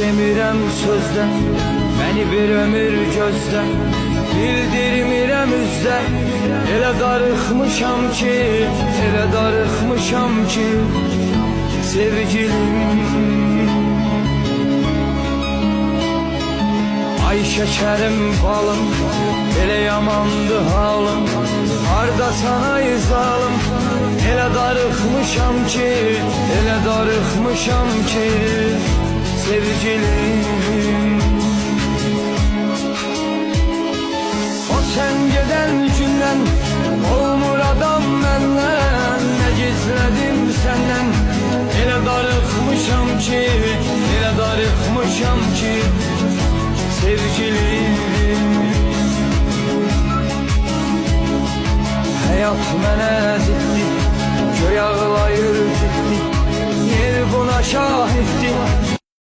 demirəm sözdə, məni bir ömür gözlə, bildirmirəm üzdə. Elə darıxmışam ki, elə darıxmışam ki, sevgilim. Ay şekerim balım, elə yamandı halım, harda sana izalım. Elə darıxmışam ki, elə darıxmışam ki, sevgilim.